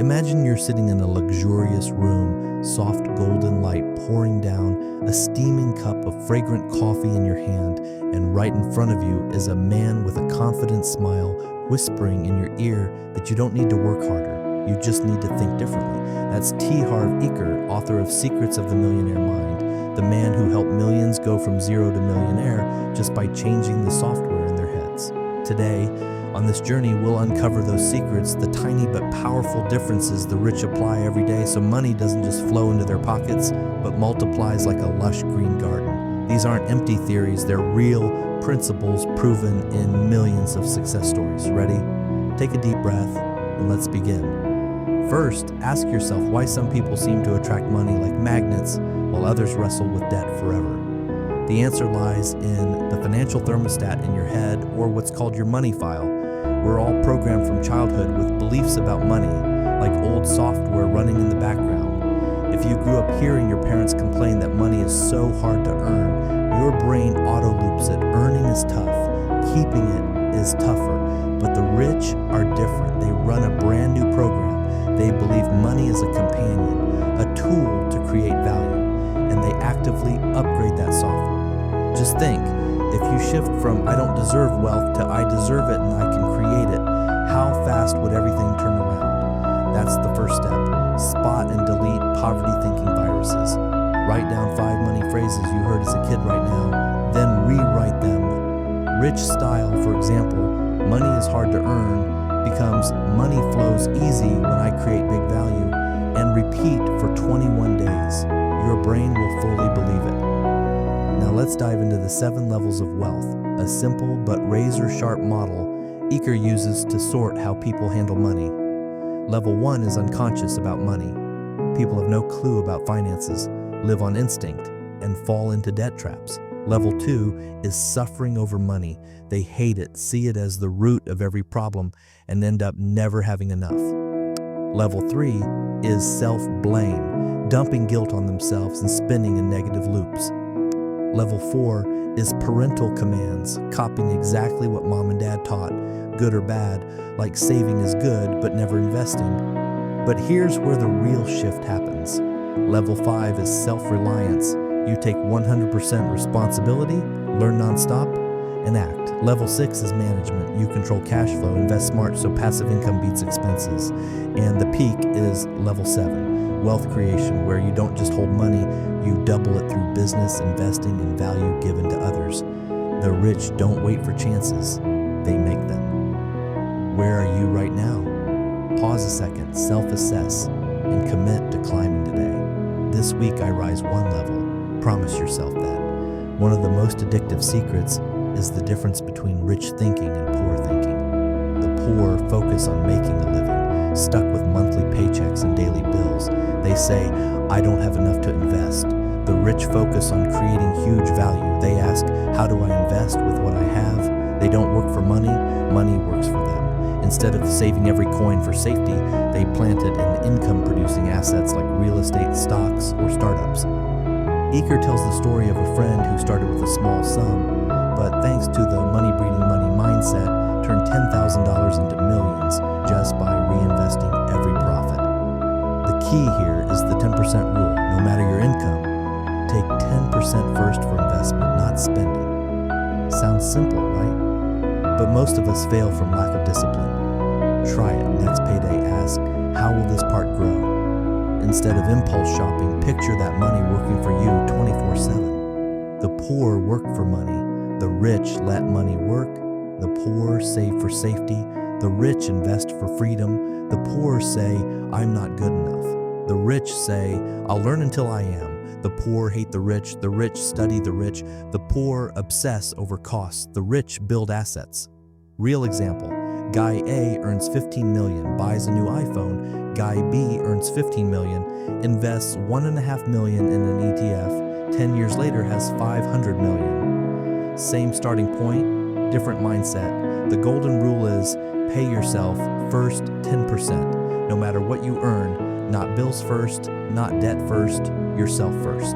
Imagine you're sitting in a luxurious room, soft golden light pouring down, a steaming cup of fragrant coffee in your hand, and right in front of you is a man with a confident smile whispering in your ear that you don't need to work harder, you just need to think differently. That's THarvEker, author of Secrets of the Millionaire Mind, the man who helped millions go from zero to millionaire just by changing the software in their heads. Today, on this journey, we'll uncover those secrets, the tiny but powerful differences the rich apply every day so money doesn't just flow into their pockets, but multiplies like a lush green garden. These aren't empty theories, they're real principles proven in millions of success stories. Ready? Take a deep breath and let's begin. First, ask yourself why some people seem to attract money like magnets while others wrestle with debt forever. The answer lies in the financial thermostat in your head, or what's called your money file. We're all programmed from childhood with beliefs about money, like old software running in the background. If you grew up hearing your parents complain that money is so hard to earn, your brain auto-loops it. Earning is tough, keeping it is tougher. But the rich are different. They run a brand new program. They believe money is a companion, a tool to create value, and they actively upgrade that software. Just think, if you shift from I don't deserve wealth to I deserve it and I can create it, how fast would everything turn around? That's the first step. Spot and delete poverty-thinking viruses. Write down 5 money phrases you heard as a kid right now, then rewrite them. Rich style, for example, money is hard to earn, becomes money flows easy when I create big value, and repeat for 21 days. Your brain will fully believe it. Now let's dive into the 7 levels of wealth, a simple but razor-sharp model Eker uses to sort how people handle money. Level 1 is unconscious about money. People have no clue about finances, live on instinct, and fall into debt traps. Level 2 is suffering over money. They hate it, see it as the root of every problem, and end up never having enough. Level 3 is self-blame, dumping guilt on themselves and spinning in negative loops. Level 4 is parental commands, copying exactly what mom and dad taught, good or bad, like saving is good but never investing. But here's where the real shift happens. Level 5 is self-reliance. You take 100% responsibility, learn nonstop, and act. Level 6 is management. You control cash flow, invest smart so passive income beats expenses. And the peak is level 7, wealth creation, where you don't just hold money, you double it through business, investing, and value given to others. The rich don't wait for chances, they make them. Where are you right now? Pause a second, self-assess, and commit to climbing today. This week I rise 1 level. Promise yourself that. One of the most addictive secrets is the difference between rich thinking and poor thinking. The poor focus on making a living, stuck with monthly paychecks and daily bills. They say, I don't have enough to invest. The rich focus on creating huge value. They ask, how do I invest with what I have? They don't work for money, money works for them. Instead of saving every coin for safety, they plant it in income-producing assets like real estate, stocks, or startups. Eker tells the story of a friend who started with a small sum, but thanks to the money-breeding money mindset, turned $10,000 into millions just by reinvesting every profit. The key here is the 10% rule. No matter your income, take 10% first for investment, not spending. Sounds simple, right? But most of us fail from lack of discipline. Try it. Next payday, ask, how will this part grow? Instead of impulse shopping, picture that money working for you 24/7. The poor work for money. The rich let money work. The poor save for safety. The rich invest for freedom. The poor say, I'm not good enough. The rich say, I'll learn until I am. The poor hate the rich study the rich. The poor obsess over costs. The rich build assets. Real example, guy A earns $15 million, buys a new iPhone. Guy B earns $15 million, invests $1.5 million in an ETF, 10 years later has $500 million. Same starting point, different mindset. The golden rule is pay yourself first 10%, no matter what you earn, not bills first, not debt first, yourself first.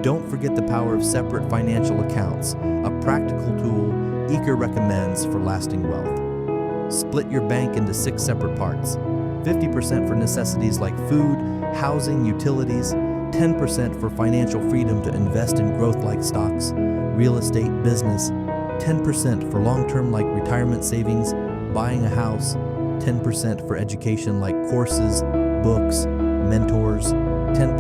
Don't forget the power of separate financial accounts, a practical tool Eker recommends for lasting wealth. Split your bank into 6 separate parts. 50% for necessities like food, housing, utilities. 10% for financial freedom to invest in growth like stocks, real estate, business. 10% for long-term like retirement savings, buying a house. 10% for education like courses, books, mentors. 10%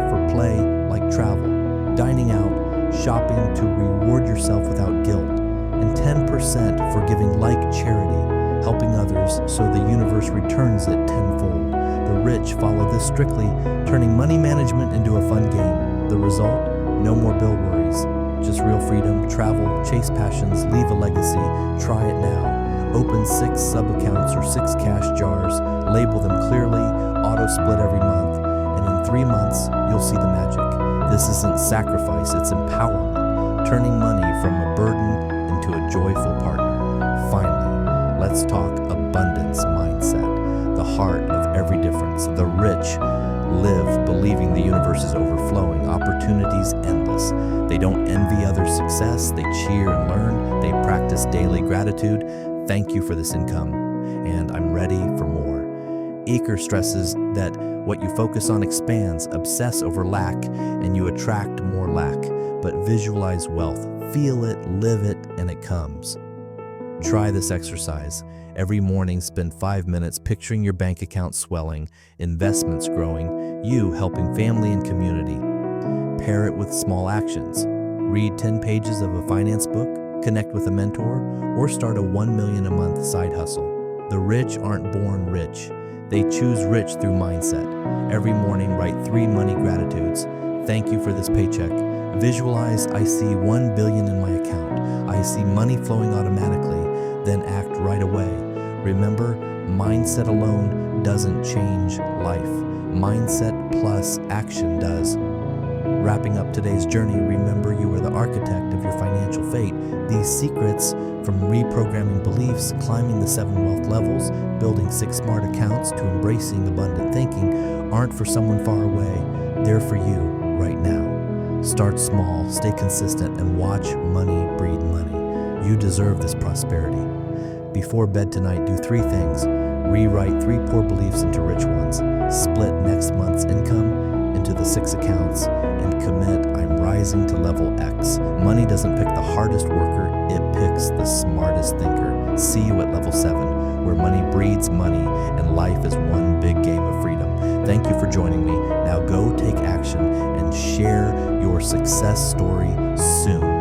for play like travel, dining out, shopping to reward yourself without guilt. And 10% for giving like charity, helping others so the universe returns it tenfold. The rich follow this strictly, turning money management into a fun game. The result? No more bill worries. Just real freedom, travel, chase passions, leave a legacy. Try it now. Open 6 sub-accounts or 6 cash jars, label them clearly, auto-split every month, and in 3 months, you'll see the magic. This isn't sacrifice, it's empowerment, turning money from a burden into a joyful partner. Finally, let's talk abundance mindset, the heart of every difference. The rich live believing the universe is overflowing, opportunities endless. They don't envy others' success, they cheer and learn, they practice daily gratitude. Thank you for this income, and I'm ready for more. THarvEker stresses that what you focus on expands, obsess over lack, and you attract more lack. But visualize wealth, feel it, live it, and it comes. Try this exercise. Every morning, spend 5 minutes picturing your bank account swelling, investments growing, you helping family and community. Pair it with small actions. Read 10 pages of a finance book, connect with a mentor, or start a $1 million a month side hustle. The rich aren't born rich. They choose rich through mindset. Every morning, write 3 money gratitudes. Thank you for this paycheck. Visualize, I see 1 billion in my account. I see money flowing automatically. Then act right away. Remember, mindset alone doesn't change life. Mindset plus action does. Wrapping up today's journey, remember you are the architect of your financial fate. These secrets, from reprogramming beliefs, climbing the 7 wealth levels, building 6 smart accounts, to embracing abundant thinking, aren't for someone far away. They're for you right now. Start small, stay consistent, and watch money breed money. You deserve this prosperity. Before bed tonight, do 3 things. Rewrite 3 poor beliefs into rich ones. Split next month's income into the 6 accounts, and commit, I'm rising to level X. Money doesn't pick the hardest worker, it picks the smartest thinker. See you at level 7, where money breeds money and life is one big game of freedom. Thank you for joining me. Now go take action and share your success story soon.